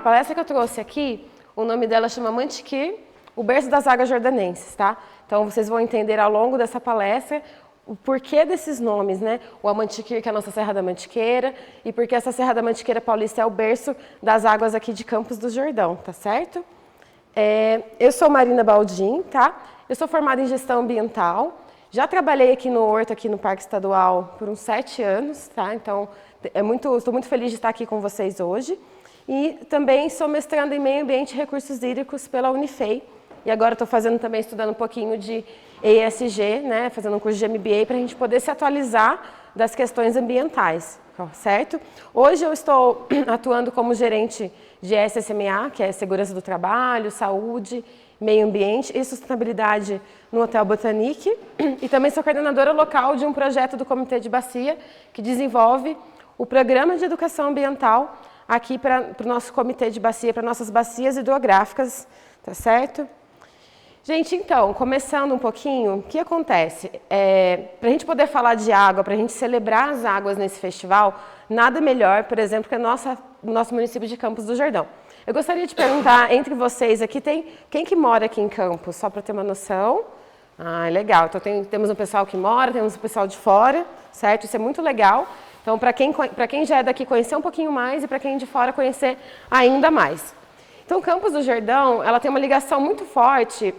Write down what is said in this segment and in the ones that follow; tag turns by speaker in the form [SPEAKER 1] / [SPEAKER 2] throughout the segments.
[SPEAKER 1] palestra que eu trouxe aqui, o nome dela chama Mantiqueira, o berço das águas jordanenses, tá? Então vocês vão entender ao longo dessa palestra o porquê desses nomes, né? O Amantiqueira, que é a nossa Serra da Mantiqueira, e porque essa Serra da Mantiqueira Paulista é o berço das águas aqui de Campos do Jordão, tá certo? Eu sou Marina Baldin, tá? Eu sou formada em gestão ambiental, já trabalhei aqui no Horto, aqui no Parque Estadual, por uns 7 anos, tá? Então, estou muito feliz de estar aqui com vocês hoje. E também sou mestranda em Meio Ambiente e Recursos Hídricos pela Unifei. E agora estou estudando um pouquinho de ESG, né, fazendo um curso de MBA para a gente poder se atualizar das questões ambientais, certo? Hoje eu estou atuando como gerente de SSMA, que é Segurança do Trabalho, Saúde, Meio Ambiente e Sustentabilidade no Hotel Botanique. E também sou coordenadora local de um projeto do Comitê de Bacia que desenvolve o Programa de Educação Ambiental aqui para o nosso Comitê de Bacia, para nossas bacias hidrográficas, tá certo? Gente, então, começando um pouquinho, o que acontece? Para a gente poder falar de água, para a gente celebrar as águas nesse festival, nada melhor, por exemplo, que o nosso município de Campos do Jordão. Eu gostaria de perguntar, entre vocês aqui, quem que mora aqui em Campos? Só para ter uma noção. Ah, legal. Então, temos um pessoal que mora, temos um pessoal de fora, certo? Isso é muito legal. Então, para quem já é daqui, conhecer um pouquinho mais, e para quem é de fora, conhecer ainda mais. Então, Campos do Jordão, ela tem uma ligação muito forte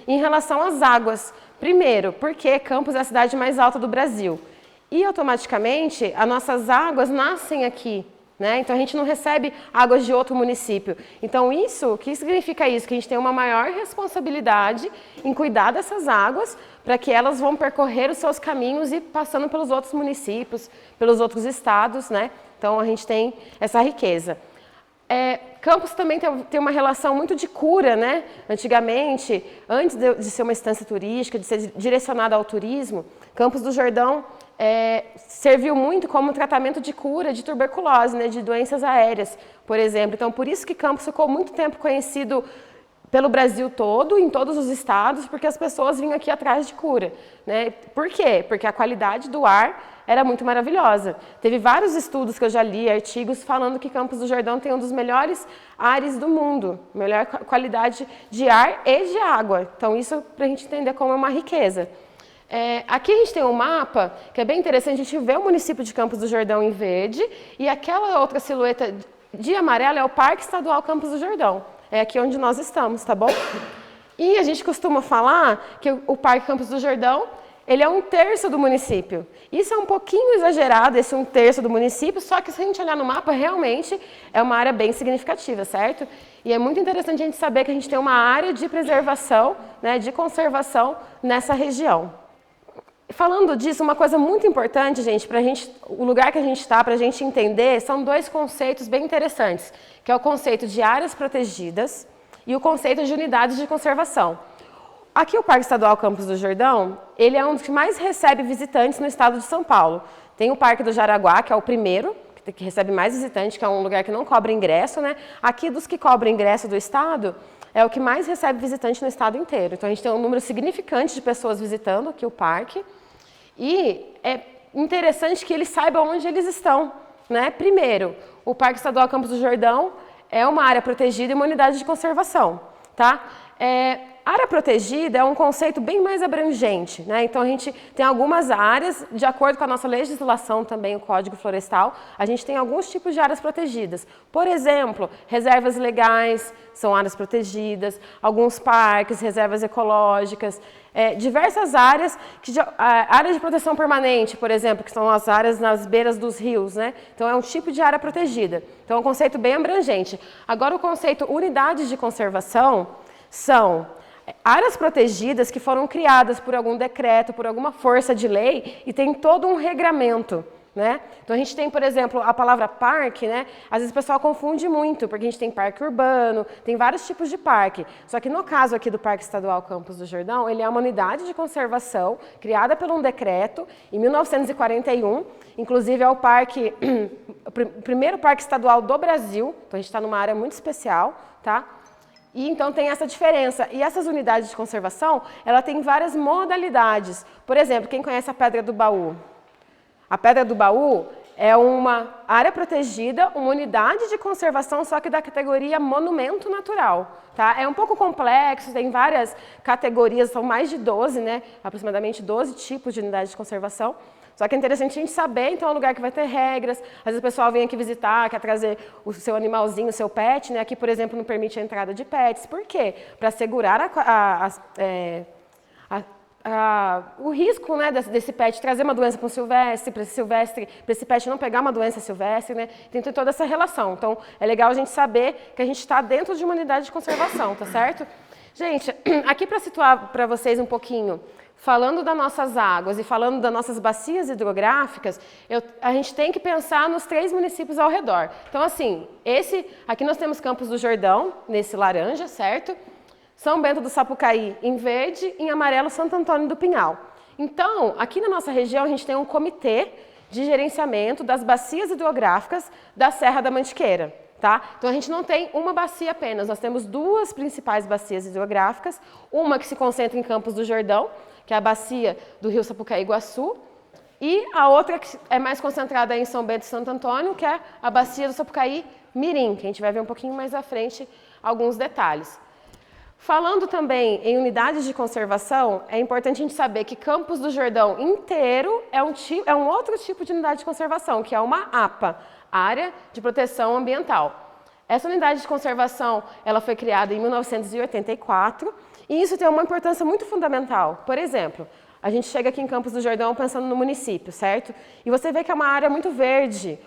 [SPEAKER 1] em relação às águas. Primeiro, porque Campos é a cidade mais alta do Brasil. E, automaticamente, as nossas águas nascem aqui, né? Então, a gente não recebe águas de outro município. Então, o que significa isso? Que a gente tem uma maior responsabilidade em cuidar dessas águas para que elas vão percorrer os seus caminhos e passando pelos outros municípios, pelos outros estados, né? Então, a gente tem essa riqueza. Campos também tem uma relação muito de cura, né? Antigamente, antes de ser uma estância turística, de ser direcionada ao turismo, Campos do Jordão serviu muito como tratamento de cura de tuberculose, né? De doenças aéreas, por exemplo. Então, por isso que Campos ficou muito tempo conhecido pelo Brasil todo, em todos os estados, porque as pessoas vinham aqui atrás de cura, né? Por quê? Porque a qualidade do ar era muito maravilhosa. Teve vários estudos que eu já li, artigos, falando que Campos do Jordão tem um dos melhores ares do mundo, melhor qualidade de ar e de água. Então, isso para a gente entender como é uma riqueza. Aqui a gente tem um mapa que é bem interessante, a gente vê o município de Campos do Jordão em verde e aquela outra silhueta de amarelo é o Parque Estadual Campos do Jordão. É aqui onde nós estamos, tá bom? E a gente costuma falar que o Parque Campos do Jordão, ele é 1/3 do município. Isso é um pouquinho exagerado, esse 1/3 do município, só que se a gente olhar no mapa, realmente é uma área bem significativa, certo? E é muito interessante a gente saber que a gente tem uma área de preservação, né, de conservação nessa região. Falando disso, uma coisa muito importante, gente, o lugar que a gente está, para a gente entender, são 2 conceitos bem interessantes, que é o conceito de áreas protegidas e o conceito de unidades de conservação. Aqui o Parque Estadual Campos do Jordão, ele é um dos que mais recebe visitantes no estado de São Paulo. Tem o Parque do Jaraguá, que é o primeiro, que recebe mais visitantes, que é um lugar que não cobra ingresso, né? Aqui dos que cobram ingresso do estado, é o que mais recebe visitante no estado inteiro. Então a gente tem um número significante de pessoas visitando aqui o parque. E é interessante que eles saibam onde eles estão, né? Primeiro, o Parque Estadual Campos do Jordão é uma área protegida e uma unidade de conservação, tá? Área protegida é um conceito bem mais abrangente, né? Então a gente tem algumas áreas, de acordo com a nossa legislação também, o Código Florestal, a gente tem alguns tipos de áreas protegidas. Por exemplo, reservas legais são áreas protegidas, alguns parques, reservas ecológicas, diversas áreas, áreas de proteção permanente, por exemplo, que são as áreas nas beiras dos rios, né? Então é um tipo de área protegida. Então é um conceito bem abrangente. Agora o conceito unidades de conservação são áreas protegidas que foram criadas por algum decreto, por alguma força de lei e tem todo um regramento, né? Então a gente tem, por exemplo, a palavra parque, né? Às vezes o pessoal confunde muito, porque a gente tem parque urbano, tem vários tipos de parque. Só que no caso aqui do Parque Estadual Campos do Jordão, ele é uma unidade de conservação criada por um decreto em 1941, inclusive é o primeiro parque estadual do Brasil, então a gente está numa área muito especial, tá? E então tem essa diferença. E essas unidades de conservação, ela tem várias modalidades. Por exemplo, quem conhece a Pedra do Baú? A Pedra do Baú é uma área protegida, uma unidade de conservação, só que da categoria monumento natural, tá? É um pouco complexo, tem várias categorias, são mais de 12, né? Aproximadamente 12 tipos de unidade de conservação. Só que é interessante a gente saber, então, é um lugar que vai ter regras. Às vezes o pessoal vem aqui visitar, quer trazer o seu animalzinho, o seu pet, né? Aqui, por exemplo, não permite a entrada de pets. Por quê? Para segurar o risco, né, desse pet trazer uma doença para esse pet não pegar uma doença silvestre, né? Tem toda essa relação. Então, é legal a gente saber que a gente está dentro de uma unidade de conservação, tá certo? Gente, aqui para situar para vocês um pouquinho, falando das nossas águas e falando das nossas bacias hidrográficas, a gente tem que pensar nos 3 municípios ao redor. Então, assim, aqui nós temos Campos do Jordão, nesse laranja, certo? São Bento do Sapucaí em verde e em amarelo Santo Antônio do Pinhal. Então, aqui na nossa região a gente tem um comitê de gerenciamento das bacias hidrográficas da Serra da Mantiqueira. Tá? Então a gente não tem uma bacia apenas, nós temos 2 principais bacias hidrográficas, uma que se concentra em Campos do Jordão, que é a bacia do rio Sapucaí-Iguaçu, e a outra que é mais concentrada em São Bento e Santo Antônio, que é a bacia do Sapucaí-Mirim, que a gente vai ver um pouquinho mais à frente alguns detalhes. Falando também em unidades de conservação, é importante a gente saber que Campos do Jordão inteiro é um outro tipo de unidade de conservação, que é uma APA, Área de Proteção Ambiental. Essa unidade de conservação ela foi criada em 1984 e isso tem uma importância muito fundamental. Por exemplo, a gente chega aqui em Campos do Jordão pensando no município, certo? E você vê que é uma área muito verde,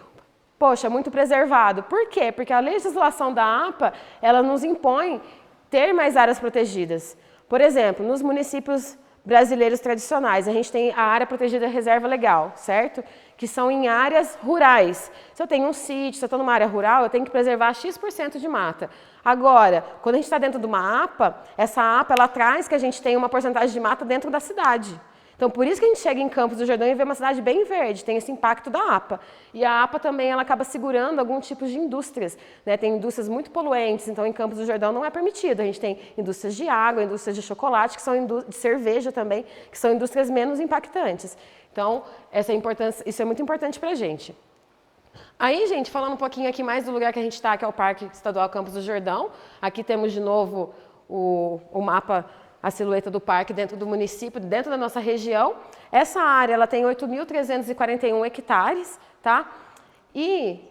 [SPEAKER 1] poxa, muito preservado. Por quê? Porque a legislação da APA ela nos impõe ter mais áreas protegidas. Por exemplo, nos municípios brasileiros tradicionais, a gente tem a área protegida reserva legal, certo? Que são em áreas rurais. Se eu tenho um sítio, se eu estou numa área rural, eu tenho que preservar X% de mata. Agora, quando a gente está dentro de uma APA, essa APA ela traz que a gente tem uma porcentagem de mata dentro da cidade. Então, por isso que a gente chega em Campos do Jordão e vê uma cidade bem verde, tem esse impacto da APA. E a APA também ela acaba segurando algum tipo de indústrias, né? Tem indústrias muito poluentes, então em Campos do Jordão não é permitido. A gente tem indústrias de água, indústrias de chocolate, que são de cerveja também, que são indústrias menos impactantes. Então, isso é muito importante para a gente. Aí, gente, falando um pouquinho aqui mais do lugar que a gente está, que é o Parque Estadual Campos do Jordão. Aqui temos de novo o mapa, a silhueta do parque dentro do município, dentro da nossa região. Essa área ela tem 8.341 hectares, tá? E,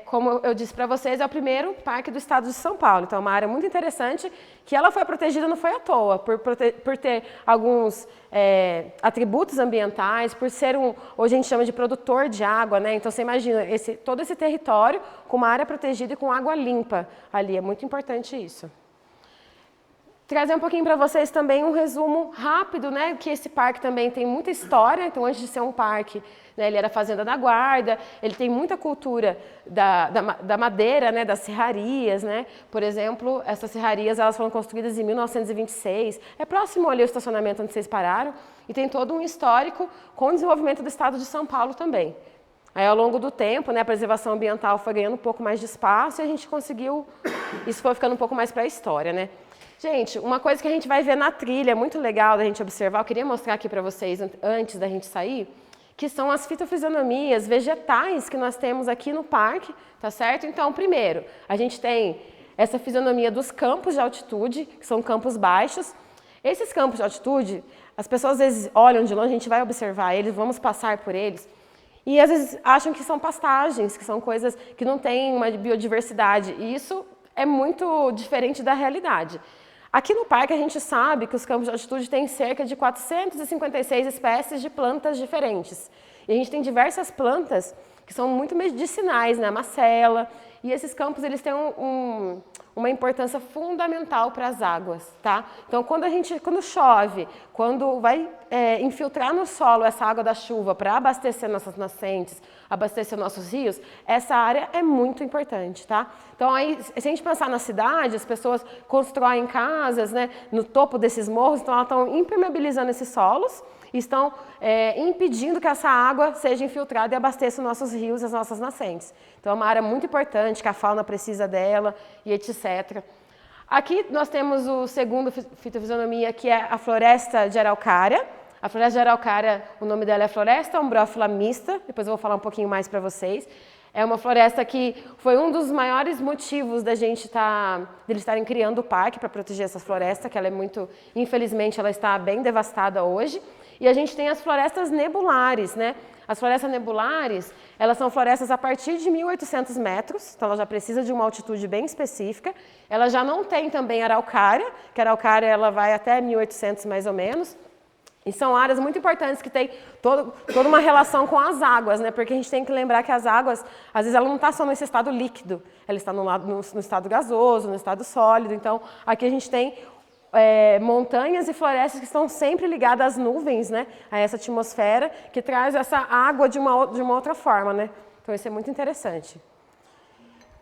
[SPEAKER 1] como eu disse para vocês, é o primeiro parque do estado de São Paulo. Então, é uma área muito interessante, que ela foi protegida não foi à toa, por ter alguns atributos ambientais, por ser hoje a gente chama de produtor de água, né? Então, você imagina todo esse território com uma área protegida e com água limpa ali. É muito importante isso. Trazer um pouquinho para vocês também um resumo rápido, né, que esse parque também tem muita história. Então, antes de ser um parque, né, ele era fazenda da guarda, ele tem muita cultura da madeira, né, das serrarias, né. Por exemplo, essas serrarias elas foram construídas em 1926, é próximo ali ao estacionamento onde vocês pararam, e tem todo um histórico com o desenvolvimento do estado de São Paulo também. Aí, ao longo do tempo, né, a preservação ambiental foi ganhando um pouco mais de espaço e a gente conseguiu, isso foi ficando um pouco mais para a história, né. Gente, uma coisa que a gente vai ver na trilha, muito legal da gente observar, eu queria mostrar aqui para vocês antes da gente sair, que são as fitofisionomias vegetais que nós temos aqui no parque, tá certo? Então, primeiro, a gente tem essa fisionomia dos campos de altitude, que são campos baixos. Esses campos de altitude, as pessoas às vezes olham de longe, a gente vai observar eles, vamos passar por eles, e às vezes acham que são pastagens, que são coisas que não têm uma biodiversidade, e isso é muito diferente da realidade. Aqui no parque a gente sabe que os campos de altitude têm cerca de 456 espécies de plantas diferentes. E a gente tem diversas plantas que são muito medicinais, né? A macela. E esses campos eles têm uma importância fundamental para as águas, tá? Então, quando chove, quando vai infiltrar no solo essa água da chuva para abastecer nossas nascentes, abastecer nossos rios, essa área é muito importante, tá? Então, aí, se a gente pensar na cidade, as pessoas constroem casas, né, no topo desses morros, então elas estão impermeabilizando esses solos, estão impedindo que essa água seja infiltrada e abasteça os nossos rios e as nossas nascentes. Então, é uma área muito importante, que a fauna precisa dela e etc. Aqui nós temos o segundo fitofisionomia, que é a floresta de araucária. A floresta de araucária, o nome dela é Floresta Ombrófila Mista, depois eu vou falar um pouquinho mais para vocês. É uma floresta que foi um dos maiores motivos da gente deles estarem criando o parque para proteger essa floresta, que ela é muito, infelizmente, ela está bem devastada hoje. E a gente tem as florestas nebulares, né? As florestas nebulares, elas são florestas a partir de 1.800 metros, então ela já precisa de uma altitude bem específica. Ela já não tem também araucária, que a araucária ela vai até 1.800 mais ou menos. E são áreas muito importantes que têm toda uma relação com as águas, né? Porque a gente tem que lembrar que as águas, às vezes, ela não está só nesse estado líquido, ela está no estado gasoso, no estado sólido. Então, aqui a gente tem montanhas e florestas que estão sempre ligadas às nuvens, né? A essa atmosfera que traz essa água de uma outra forma, né? Então, isso é muito interessante.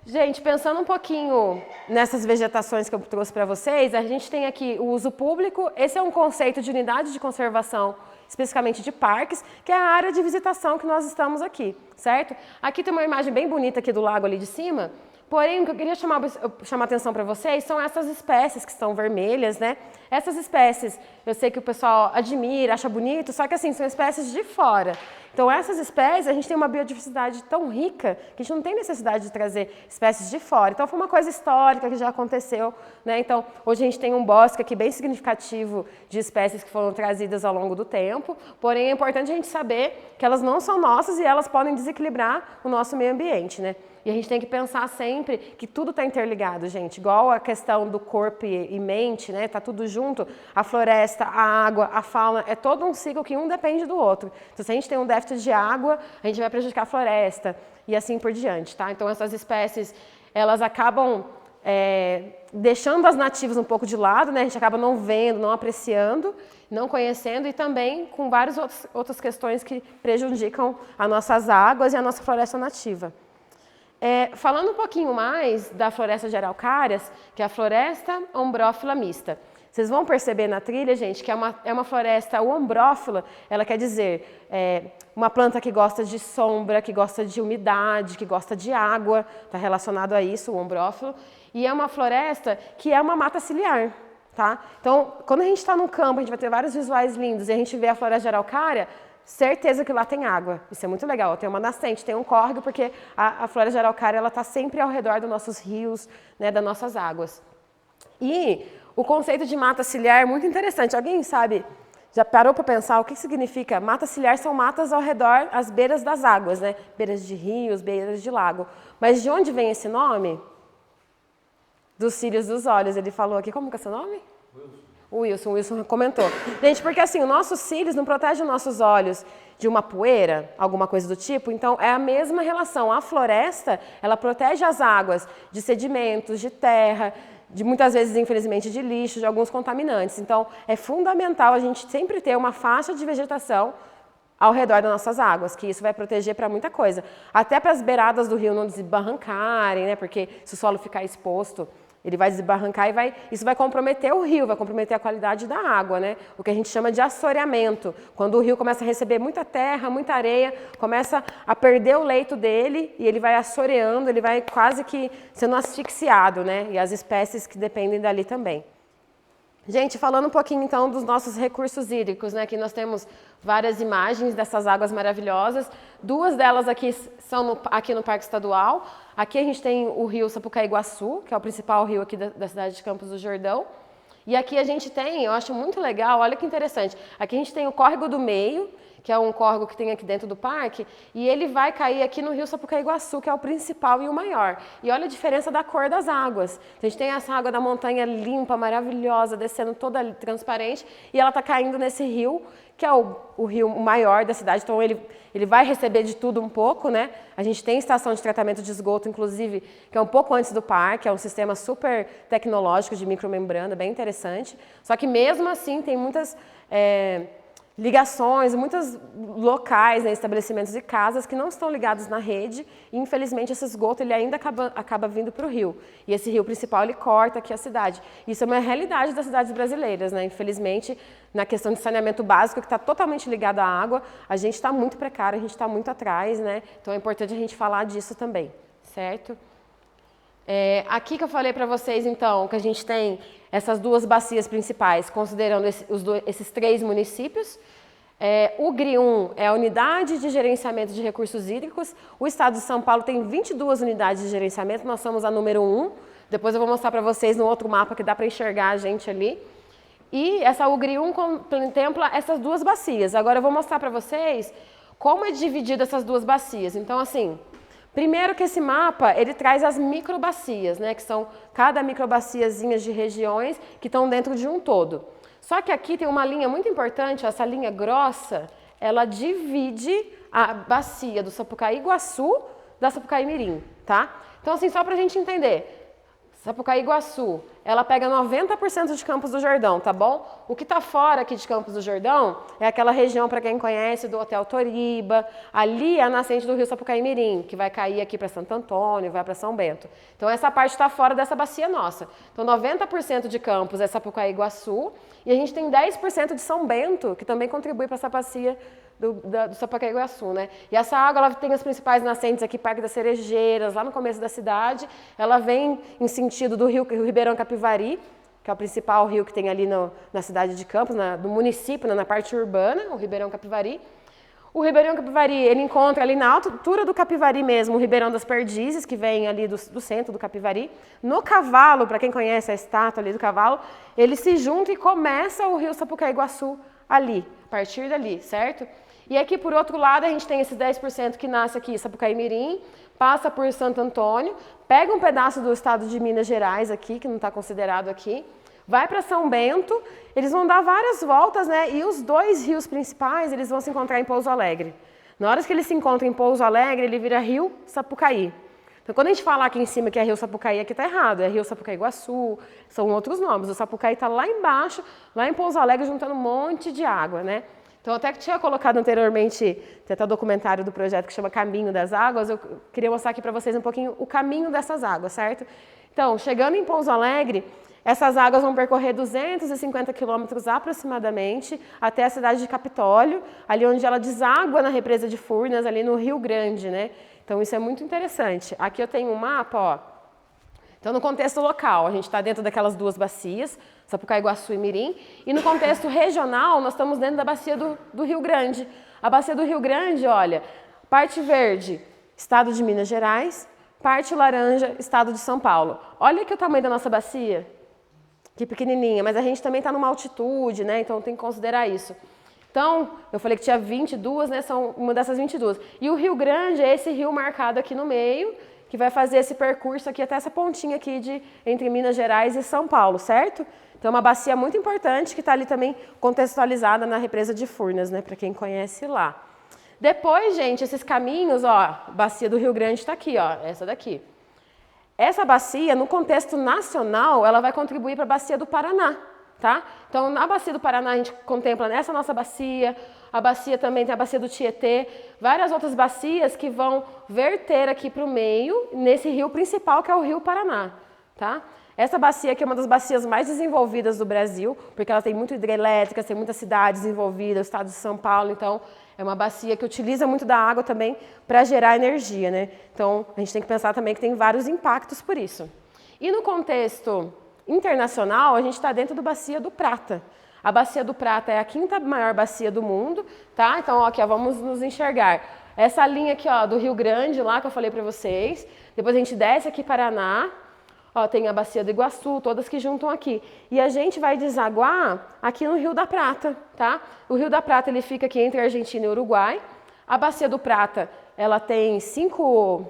[SPEAKER 1] Gente, pensando um pouquinho nessas vegetações que eu trouxe para vocês, a gente tem aqui o uso público. Esse é um conceito de unidade de conservação, especificamente de parques, que é a área de visitação que nós estamos aqui, certo? Aqui tem uma imagem bem bonita aqui do lago ali de cima, porém o que eu queria chamar a atenção para vocês são essas espécies que estão vermelhas, né? Essas espécies, eu sei que o pessoal admira, acha bonito, só que assim, são espécies de fora. Então, essas espécies, a gente tem uma biodiversidade tão rica que a gente não tem necessidade de trazer espécies de fora. Então, foi uma coisa histórica que já aconteceu, né? Então, hoje a gente tem um bosque aqui bem significativo de espécies que foram trazidas ao longo do tempo, porém é importante a gente saber que elas não são nossas e elas podem desequilibrar o nosso meio ambiente, né? E a gente tem que pensar sempre que tudo está interligado, gente. Igual a questão do corpo e mente, né? Tá tudo junto. A floresta, a água, a fauna, é todo um ciclo que um depende do outro. Então, se a gente tem um déficit de água, a gente vai prejudicar a floresta e assim por diante, tá? Então, essas espécies, elas acabam deixando as nativas um pouco de lado, né? A gente acaba não vendo, não apreciando, não conhecendo e também com várias outras questões que prejudicam as nossas águas e a nossa floresta nativa. Falando um pouquinho mais da floresta de araucárias, que é a floresta ombrófila mista. Vocês vão perceber na trilha, gente, que é uma floresta ombrófila, ela quer dizer uma planta que gosta de sombra, que gosta de umidade, que gosta de água, está relacionado a isso, o ombrófilo. E é uma floresta que é uma mata ciliar, tá? Então, quando a gente está no campo, a gente vai ter vários visuais lindos e a gente vê a floresta de araucária, certeza que lá tem água. Isso é muito legal. Tem uma nascente, tem um córrego, porque a floresta de araucária ela está sempre ao redor dos nossos rios, né, das nossas águas. E o conceito de mata ciliar é muito interessante. Alguém sabe, já parou para pensar o que significa? Mata ciliar são matas ao redor, às beiras das águas, né? Beiras de rios, beiras de lago. Mas de onde vem esse nome? Dos cílios dos olhos. Ele falou aqui, como que é seu nome? O Wilson comentou. Gente, porque assim, os nossos cílios não protegem os nossos olhos de uma poeira, alguma coisa do tipo, então é a mesma relação. A floresta, ela protege as águas de sedimentos, de terra, de muitas vezes, infelizmente, de lixo, de alguns contaminantes. Então, é fundamental a gente sempre ter uma faixa de vegetação ao redor das nossas águas, que isso vai proteger para muita coisa. Até para as beiradas do rio não desbarrancarem, né? Porque se o solo ficar exposto, ele vai desbarrancar e isso vai comprometer o rio, vai comprometer a qualidade da água, né? O que a gente chama de assoreamento. Quando o rio começa a receber muita terra, muita areia, começa a perder o leito dele e ele vai assoreando, ele vai quase que sendo asfixiado, né? E as espécies que dependem dali também. Gente, falando um pouquinho então dos nossos recursos hídricos, né? Aqui nós temos várias imagens dessas águas maravilhosas. Duas delas aqui são aqui no Parque Estadual. Aqui a gente tem o rio Sapucaí-Iguaçu, que é o principal rio aqui da cidade de Campos do Jordão. E aqui a gente tem, eu acho muito legal, olha que interessante, aqui a gente tem o Córrego do Meio, que é um córrego que tem aqui dentro do parque, e ele vai cair aqui no rio Sapucaí-Iguaçu, que é o principal e o maior. E olha a diferença da cor das águas. A gente tem essa água da montanha limpa, maravilhosa, descendo toda transparente, e ela está caindo nesse rio, que é o rio maior da cidade, então ele vai receber de tudo um pouco, né? A gente tem estação de tratamento de esgoto, inclusive, que é um pouco antes do parque, é um sistema super tecnológico de micromembrana, bem interessante. Só que mesmo assim tem muitas ligações, muitos locais, né, estabelecimentos e casas que não estão ligados na rede e infelizmente esse esgoto ele ainda acaba vindo para o rio. E esse rio principal ele corta aqui a cidade. Isso é uma realidade das cidades brasileiras, né? Infelizmente, na questão de saneamento básico, que está totalmente ligado à água, a gente está muito precário, a gente está muito atrás, né? Então é importante a gente falar disso também, certo? Aqui que eu falei para vocês, então, que a gente tem essas duas bacias principais, considerando esses 3 municípios. O GRI1 é a Unidade de Gerenciamento de Recursos Hídricos. O Estado de São Paulo tem 22 unidades de gerenciamento, nós somos a número 1. Depois eu vou mostrar para vocês no outro mapa que dá para enxergar a gente ali. E essa UGRI1 contempla essas duas bacias. Agora eu vou mostrar para vocês como é dividida essas duas bacias. Então, assim, primeiro que esse mapa, ele traz as microbacias, né? Que são cada microbaciazinhas de regiões que estão dentro de um todo. Só que aqui tem uma linha muito importante, essa linha grossa, ela divide a bacia do Sapucaí-Iguaçu da Sapucaí-Mirim, tá? Então, assim, só para a gente entender, Sapucaí-Iguaçu, ela pega 90% de Campos do Jordão, tá bom? O que está fora aqui de Campos do Jordão é aquela região, para quem conhece, do Hotel Toriba. Ali é a nascente do rio Sapucaí-Mirim, que vai cair aqui para Santo Antônio, vai para São Bento. Então, essa parte está fora dessa bacia nossa. Então, 90% de Campos é Sapucaí-Iguaçu e a gente tem 10% de São Bento, que também contribui para essa bacia do Sapucaí-Iguaçu, né? E essa água, ela tem as principais nascentes aqui, Parque das Cerejeiras, lá no começo da cidade. Ela vem em sentido do rio Ribeirão Capivari, que é o principal rio que tem ali na cidade de Campos, do município, na parte urbana, o Ribeirão Capivari. O Ribeirão Capivari, ele encontra ali na altura do Capivari mesmo, o Ribeirão das Perdizes, que vem ali do centro do Capivari. No Cavalo, para quem conhece a estátua ali do Cavalo, ele se junta e começa o rio Sapucaí-Iguaçu ali, a partir dali, certo? E aqui, por outro lado, a gente tem esses 10% que nasce aqui, Sapucaí-Mirim, passa por Santo Antônio, pega um pedaço do estado de Minas Gerais aqui, que não está considerado aqui, vai para São Bento, eles vão dar várias voltas, né? E os dois rios principais, eles vão se encontrar em Pouso Alegre. Na hora que eles se encontram em Pouso Alegre, ele vira Rio Sapucaí. Então, quando a gente fala aqui em cima que é Rio Sapucaí, aqui está errado, é Rio Sapucaí-Guaçu, são outros nomes. O Sapucaí está lá embaixo, lá em Pouso Alegre, juntando um monte de água, né? Então, até que tinha colocado anteriormente, tem até o documentário do projeto que chama Caminho das Águas, eu queria mostrar aqui para vocês um pouquinho o caminho dessas águas, certo? Então, chegando em Pouso Alegre, essas águas vão percorrer 250 quilômetros aproximadamente até a cidade de Capitólio, ali onde ela deságua na represa de Furnas, ali no Rio Grande, né? Então, isso é muito interessante. Aqui eu tenho um mapa, ó. Então, no contexto local, a gente está dentro daquelas duas bacias, Sapucaí-Iguaçu e Mirim, e no contexto regional, nós estamos dentro da bacia do Rio Grande. A bacia do Rio Grande, olha, parte verde, estado de Minas Gerais, parte laranja, estado de São Paulo. Olha aqui o tamanho da nossa bacia, que pequenininha, mas a gente também está numa altitude, né? Então tem que considerar isso. Então, eu falei que tinha 22, né? São uma dessas 22. E o Rio Grande é esse rio marcado aqui no meio, que vai fazer esse percurso aqui até essa pontinha aqui entre Minas Gerais e São Paulo, certo? Então, é uma bacia muito importante que está ali também contextualizada na represa de Furnas, né? Para quem conhece lá. Depois, gente, esses caminhos, ó, a bacia do Rio Grande está aqui, ó, essa daqui. Essa bacia, no contexto nacional, ela vai contribuir para a bacia do Paraná, tá? Então, na bacia do Paraná, a gente contempla essa nossa bacia, a bacia também tem a bacia do Tietê, várias outras bacias que vão verter aqui para o meio, nesse rio principal, que é o Rio Paraná, tá? Essa bacia aqui é uma das bacias mais desenvolvidas do Brasil, porque ela tem muito hidrelétrica, tem muitas cidades envolvidas, o estado de São Paulo, então é uma bacia que utiliza muito da água também para gerar energia, né? Então, a gente tem que pensar também que tem vários impactos por isso. E no contexto internacional, a gente está dentro da Bacia do Prata. A Bacia do Prata é a 5ª maior bacia do mundo, tá? Então, ó, aqui, ó, vamos nos enxergar. Essa linha aqui, ó, do Rio Grande, lá que eu falei para vocês. Depois a gente desce aqui Paraná. Ó, tem a Bacia do Iguaçu, todas que juntam aqui. E a gente vai desaguar aqui no Rio da Prata, tá? O Rio da Prata, ele fica aqui entre Argentina e Uruguai. A Bacia do Prata, ela tem cinco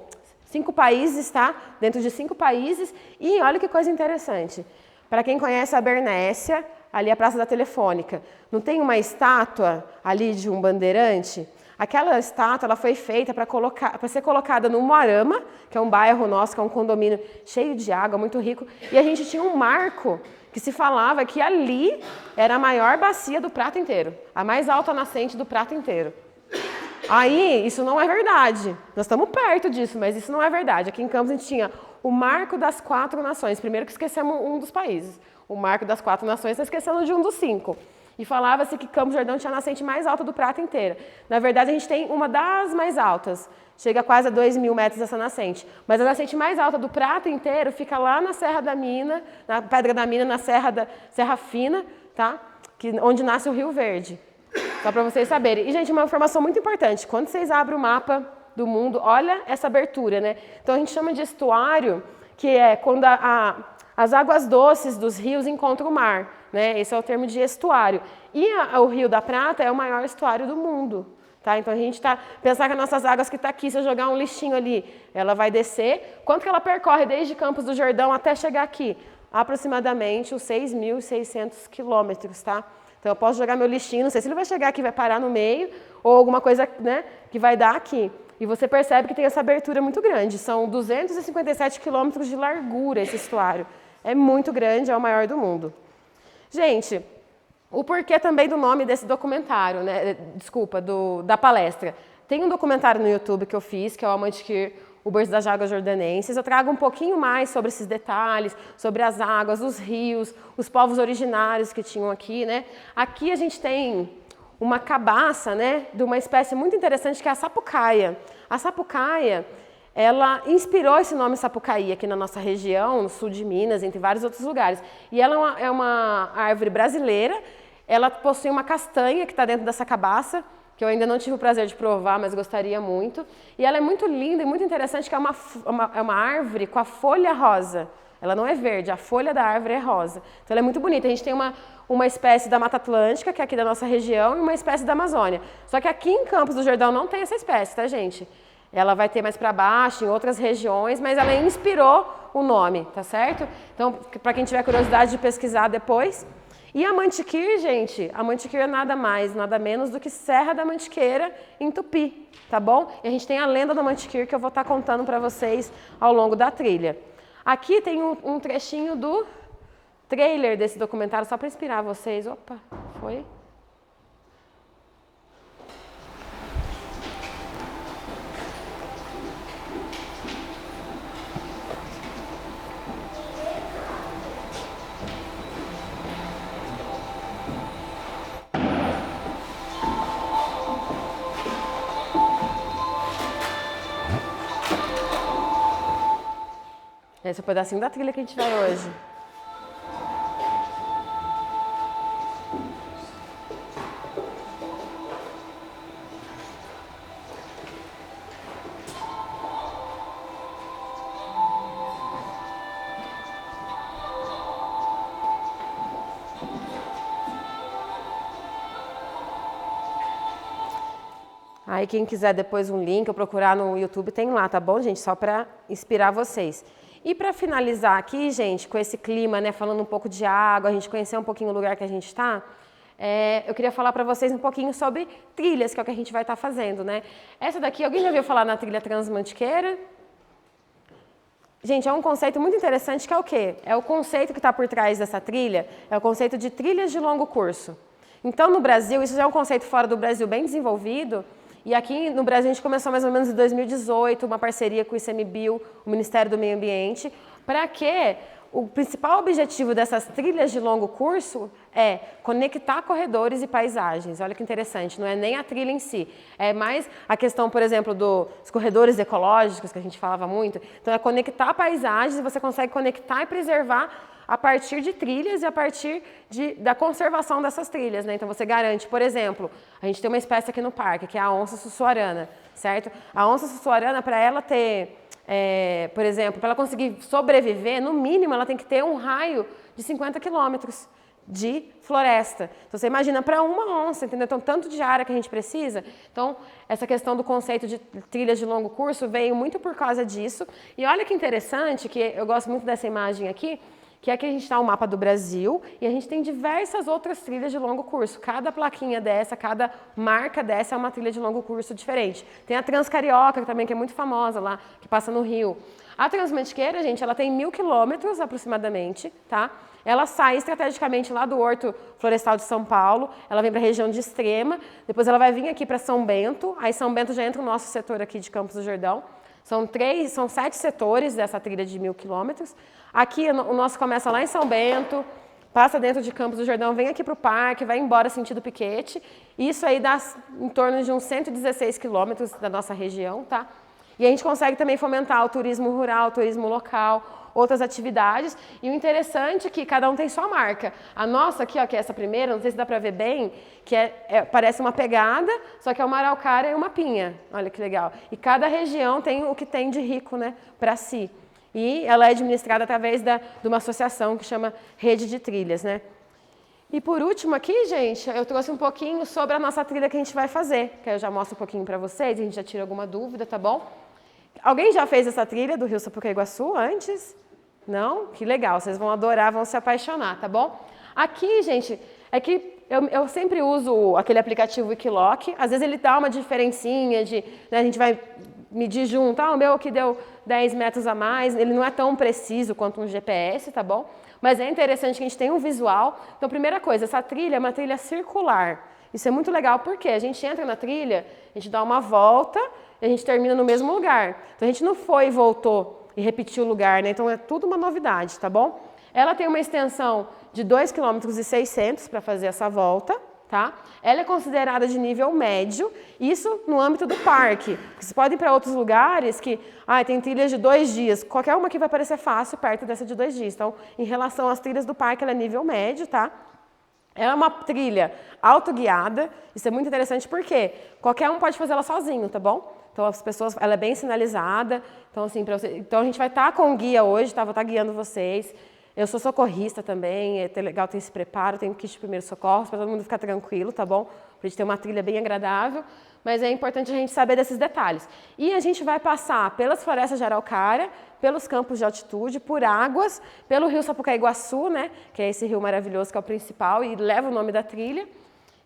[SPEAKER 1] países, tá? Dentro de 5 países. E olha que coisa interessante. Para quem conhece a Bernécia, ali a Praça da Telefônica, não tem uma estátua ali de um bandeirante? Aquela estátua, ela foi feita para ser colocada no Moarama, que é um bairro nosso, que é um condomínio cheio de água, muito rico. E a gente tinha um marco que se falava que ali era a maior bacia do Prata inteiro, a mais alta nascente do Prata inteiro. Aí, isso não é verdade. Nós estamos perto disso, mas isso não é verdade. Aqui em Campos a gente tinha o Marco das 4 Nações. Primeiro que esquecemos um dos países. O Marco das 4 Nações, está esquecendo de um dos 5. E falava-se que Campos do Jordão tinha a nascente mais alta do Prata inteira. Na verdade, a gente tem uma das mais altas. Chega quase a 2.000 metros essa nascente. Mas a nascente mais alta do Prata inteiro fica lá na Serra da Mina, na Pedra da Mina, na Serra Fina, tá? Onde nasce o Rio Verde. Só para vocês saberem. E, gente, uma informação muito importante. Quando vocês abrem o mapa do mundo, olha essa abertura, né? Então, a gente chama de estuário, que é quando as águas doces dos rios encontram o mar, né? Esse é o termo de estuário. E o Rio da Prata é o maior estuário do mundo, tá? Então, a gente pensar que as nossas águas que está aqui, se eu jogar um lixinho ali, ela vai descer. Quanto que ela percorre desde Campos do Jordão até chegar aqui? Aproximadamente os 6.600 quilômetros, tá? Então, eu posso jogar meu lixinho, não sei se ele vai chegar aqui e vai parar no meio, ou alguma coisa, né, que vai dar aqui. E você percebe que tem essa abertura muito grande. São 257 quilômetros de largura esse estuário. É muito grande, é o maior do mundo. Gente, o porquê também do nome desse documentário, né? Desculpa, da palestra. Tem um documentário no YouTube que eu fiz, que é o Amantequer, o berço das águas jordanenses. Eu trago um pouquinho mais sobre esses detalhes, sobre as águas, os rios, os povos originários que tinham aqui, né? Aqui a gente tem uma cabaça, né, de uma espécie muito interessante que é a sapucaia. A sapucaia, ela inspirou esse nome Sapucaí aqui na nossa região, no sul de Minas, entre vários outros lugares. E ela é uma árvore brasileira, ela possui uma castanha que está dentro dessa cabaça, que eu ainda não tive o prazer de provar, mas gostaria muito. E ela é muito linda e muito interessante, que é uma árvore com a folha rosa. Ela não é verde, a folha da árvore é rosa. Então ela é muito bonita. A gente tem uma espécie da Mata Atlântica, que é aqui da nossa região, e uma espécie da Amazônia. Só que aqui em Campos do Jordão não tem essa espécie, tá, gente? Ela vai ter mais para baixo, em outras regiões, mas ela inspirou o nome, tá certo? Então, para quem tiver curiosidade de pesquisar depois. E a Mantiqueira, gente, a Mantiqueira é nada mais, nada menos do que Serra da Mantiqueira, em Tupi, tá bom? E a gente tem a lenda da Mantiqueira que eu vou estar contando para vocês ao longo da trilha. Aqui tem um trechinho do trailer desse documentário, só para inspirar vocês. Opa, foi? Esse é o pedacinho da trilha que a gente vai hoje. Aí quem quiser depois um link ou procurar no YouTube tem lá, tá bom, gente? Só para inspirar vocês. E para finalizar aqui, gente, com esse clima, né, falando um pouco de água, a gente conhecer um pouquinho o lugar que a gente está, eu queria falar para vocês um pouquinho sobre trilhas, que é o que a gente vai estar fazendo, né? Essa daqui, alguém já ouviu falar na trilha Transmantiqueira? Gente, é um conceito muito interessante que é o quê? É o conceito que está por trás dessa trilha, é o conceito de trilhas de longo curso. Então, no Brasil, isso já é um conceito fora do Brasil bem desenvolvido, e aqui no Brasil a gente começou mais ou menos em 2018, uma parceria com o ICMBio, o Ministério do Meio Ambiente, para que o principal objetivo dessas trilhas de longo curso é conectar corredores e paisagens. Olha que interessante, não é nem a trilha em si, é mais a questão, por exemplo, dos corredores ecológicos, que a gente falava muito. Então é conectar paisagens e você consegue conectar e preservar a partir de trilhas e a partir da conservação dessas trilhas, né? Então você garante, por exemplo, a gente tem uma espécie aqui no parque, que é a onça sussuarana, certo? A onça sussuarana, para ela ter, por exemplo, para ela conseguir sobreviver, no mínimo ela tem que ter um raio de 50 quilômetros de floresta. Então você imagina para uma onça, entendeu? Então tanto de área que a gente precisa. Então essa questão do conceito de trilhas de longo curso veio muito por causa disso. E olha que interessante, que eu gosto muito dessa imagem aqui, que aqui a gente está o mapa do Brasil e a gente tem diversas outras trilhas de longo curso. Cada plaquinha dessa, cada marca dessa é uma trilha de longo curso diferente. Tem a Transcarioca também, que é muito famosa lá, que passa no Rio. A Transmantiqueira, gente, ela tem 1.000 quilômetros aproximadamente, tá? Ela sai estrategicamente lá do Horto Florestal de São Paulo, ela vem para a região de Extrema, depois ela vai vir aqui para São Bento, aí São Bento já entra no nosso setor aqui de Campos do Jordão. São 7 setores dessa trilha de 1.000 quilômetros. Aqui o nosso começa lá em São Bento, passa dentro de Campos do Jordão, vem aqui para o parque, vai embora sentido Piquete. Isso aí dá em torno de uns 116 quilômetros da nossa região, tá? E a gente consegue também fomentar o turismo rural, o turismo local. outras atividades. E o interessante é que cada um tem sua marca. A nossa aqui, ó, que é essa primeira, não sei se dá para ver bem, que parece uma pegada, só que é uma araucária e uma pinha. Olha que legal. E cada região tem o que tem de rico, né, para si. E ela é administrada através de uma associação que chama Rede de Trilhas, né? E por último aqui, gente, eu trouxe um pouquinho sobre a nossa trilha que a gente vai fazer, que eu já mostro um pouquinho para vocês, a gente já tira alguma dúvida, tá bom? Alguém já fez essa trilha do Rio Sapucaí-Iguaçu antes? Não? Que legal, vocês vão adorar, vão se apaixonar, tá bom? Aqui, gente, é que eu sempre uso aquele aplicativo Wikiloc, às vezes ele dá uma diferencinha de, né, a gente vai medir junto, o meu aqui deu 10 metros a mais, ele não é tão preciso quanto um GPS, tá bom? Mas é interessante que a gente tenha um visual. Então, primeira coisa, essa trilha é uma trilha circular. Isso é muito legal, porque a gente entra na trilha, a gente dá uma volta e a gente termina no mesmo lugar. Então, a gente não foi e voltou e repetiu o lugar, né? Então, é tudo uma novidade, tá bom? Ela tem uma extensão de 2,6 km para fazer essa volta. Tá? Ela é considerada de nível médio, isso no âmbito do parque. Porque você pode ir para outros lugares que tem trilhas de 2 dias, qualquer uma que vai parecer fácil perto dessa de 2 dias. Então, em relação às trilhas do parque, ela é nível médio, tá? Ela é uma trilha autoguiada, isso é muito interessante porque qualquer um pode fazer ela sozinho, tá bom? Então, as pessoas, ela é bem sinalizada, então, assim, então a gente vai estar com o guia hoje, tá? Vou estar guiando vocês. Eu sou socorrista também, é legal ter esse preparo, tenho kit de primeiros socorros, para todo mundo ficar tranquilo, tá bom? Para a gente ter uma trilha bem agradável, mas é importante a gente saber desses detalhes. E a gente vai passar pelas florestas de araucária, pelos campos de altitude, por águas, pelo rio Sapucaí-Iguaçu, né? Que é esse rio maravilhoso que é o principal e leva o nome da trilha.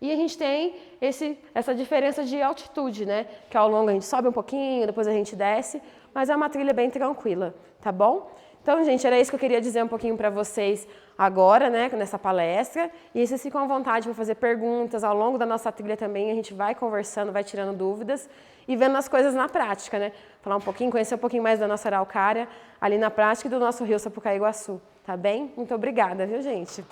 [SPEAKER 1] E a gente tem essa diferença de altitude, né? Que ao longo a gente sobe um pouquinho, depois a gente desce, mas é uma trilha bem tranquila, tá bom? Então, gente, era isso que eu queria dizer um pouquinho para vocês agora, né, nessa palestra. E vocês ficam à vontade para fazer perguntas. Ao longo da nossa trilha também a gente vai conversando, vai tirando dúvidas e vendo as coisas na prática, né? Falar um pouquinho, conhecer um pouquinho mais da nossa araucária ali na prática e do nosso rio Sapucaí-Iguaçu, tá bem? Muito obrigada, viu, gente?